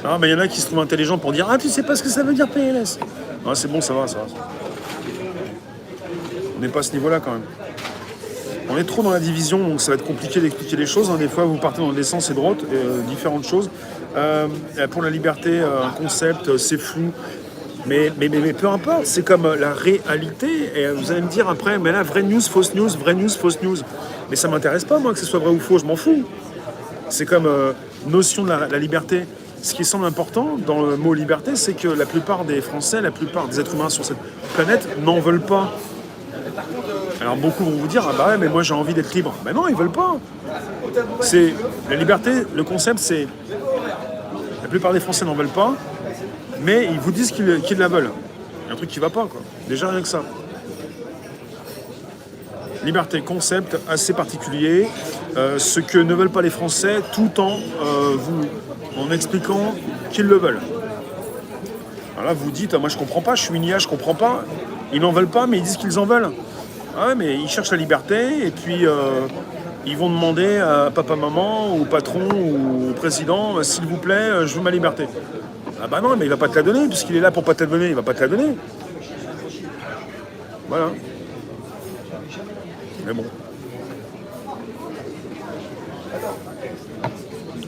Ah, mais il y en a qui se trouvent intelligents pour dire « Ah, tu sais pas ce que ça veut dire PLS ?» Ah, c'est bon, ça va, ça va. On n'est pas à ce niveau-là quand même. On est trop dans la division, donc ça va être compliqué d'expliquer les choses. Hein. Des fois, vous partez dans des sens et droite, différentes choses. Pour la liberté, un concept, c'est flou. Mais peu importe, c'est comme la réalité. Et vous allez me dire après, mais là, vraie news, fausse news, vraie news, fausse news. Mais ça m'intéresse pas, moi, que ce soit vrai ou faux, je m'en fous. C'est comme notion de la liberté. Ce qui semble important dans le mot liberté, c'est que la plupart des Français, la plupart des êtres humains sur cette planète n'en veulent pas. Alors beaucoup vont vous dire, ah bah ouais, mais moi j'ai envie d'être libre. Ben non, ils veulent pas. C'est la liberté, le concept, c'est la plupart des Français n'en veulent pas, mais ils vous disent qu'ils la veulent. Il y a un truc qui va pas, quoi. Déjà rien que ça. Liberté, concept assez particulier, ce que ne veulent pas les Français, tout en expliquant qu'ils le veulent. Alors là, vous dites, moi je comprends pas, je suis une IA, je comprends pas. Ils n'en veulent pas, mais ils disent qu'ils en veulent. Ah ouais, mais ils cherchent la liberté, et puis ils vont demander à papa, maman, au patron ou au président, s'il vous plaît, je veux ma liberté. Ah bah non, mais il va pas te la donner, puisqu'il est là pour pas te la donner, il va pas te la donner. Voilà. Mais bon.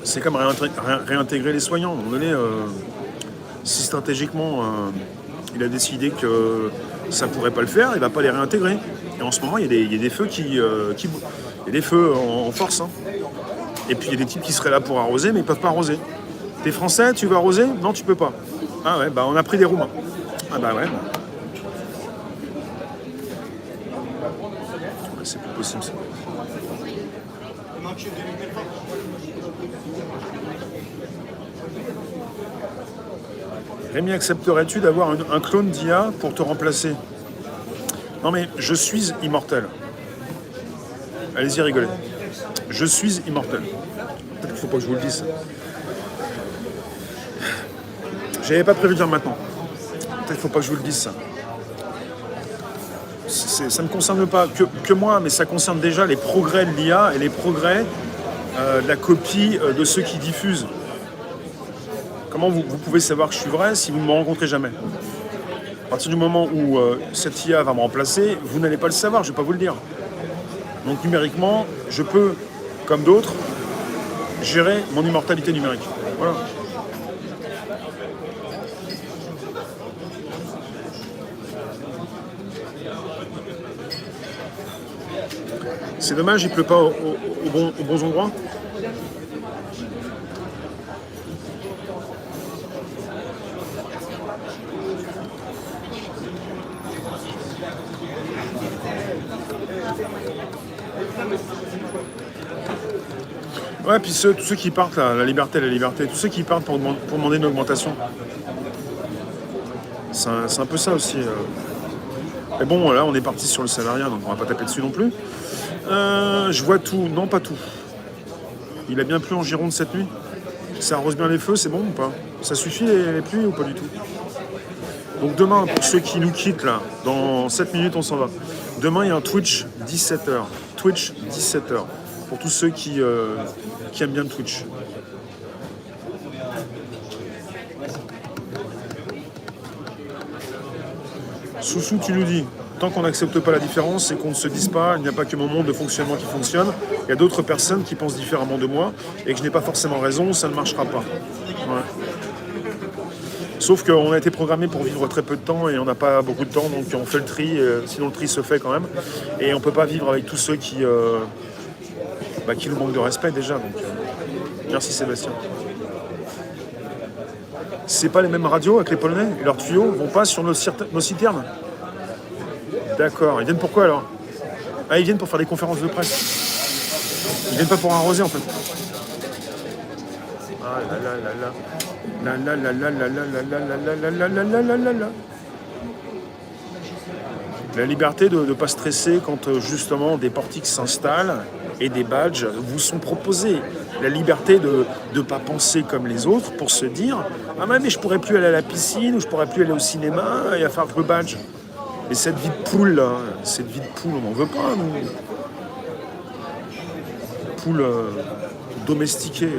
C'est comme réintégrer les soignants. À un moment donné, si stratégiquement il a décidé que ça ne pourrait pas le faire, il ne va pas les réintégrer. Et en ce moment, il y a des feux il y a des feux en force. Hein. Et puis il y a des types qui seraient là pour arroser, mais ils ne peuvent pas arroser. T'es français, tu veux arroser? Non, tu peux pas. Ah ouais, bah on a pris des Roumains. Ah bah ouais. C'est plus possible ça. Rémi, accepterais-tu d'avoir un clone d'IA pour te remplacer? Non mais je suis immortel. Allez-y, rigolez. Je suis immortel. Peut-être qu'il ne faut pas que je vous le dise. J'avais pas prévu de dire maintenant. Peut-être qu'il ne faut pas que je vous le dise ça. Ça ne me concerne pas que moi, mais ça concerne déjà les progrès de l'IA et les progrès de la copie de ceux qui diffusent. Comment vous pouvez savoir que je suis vrai si vous ne me rencontrez jamais? À partir du moment où cette IA va me remplacer, vous n'allez pas le savoir, je ne vais pas vous le dire. Donc numériquement, je peux, comme d'autres, gérer mon immortalité numérique. Voilà. C'est dommage, il ne pleut pas aux bons endroits. Ouais, puis tous ceux qui partent, là, la liberté, tous ceux qui partent pour demander une augmentation. C'est un peu ça aussi. Mais bon, là, on est parti sur le salariat, donc on va pas taper dessus non plus. Je vois tout, non pas tout. Il a bien plu en Gironde cette nuit. Ça arrose bien les feux, c'est bon ou pas? Ça suffit les pluies ou pas du tout? Donc demain, pour ceux qui nous quittent là, dans 7 minutes on s'en va. Demain il y a un Twitch 17h. Twitch 17h. Pour tous ceux qui aiment bien le Twitch. Soussou, tu nous dis, tant qu'on n'accepte pas la différence et qu'on ne se dise pas, il n'y a pas que mon monde de fonctionnement qui fonctionne, il y a d'autres personnes qui pensent différemment de moi et que je n'ai pas forcément raison, ça ne marchera pas. Ouais. Sauf qu'on a été programmé pour vivre très peu de temps et on n'a pas beaucoup de temps, donc on fait le tri, sinon le tri se fait quand même. Et on ne peut pas vivre avec tous ceux qui nous manquent de respect déjà. Donc, merci Sébastien. C'est pas les mêmes radios avec les Polonais? Et leurs tuyaux vont pas sur nos citernes? D'accord. Ils viennent pourquoi alors? Ah, ils viennent pour faire des conférences de presse. Ils viennent pas pour arroser en fait. Ah là là là là. La la la la la la la la la la la la. La liberté de ne pas stresser quand justement des portiques s'installent et des badges vous sont proposés. La liberté de ne pas penser comme les autres pour se dire « Ah mais je pourrais plus aller à la piscine ou je pourrais plus aller au cinéma et à faire le badge. » Et cette vie de poule là, on n'en veut pas nous. Poule domestiquée.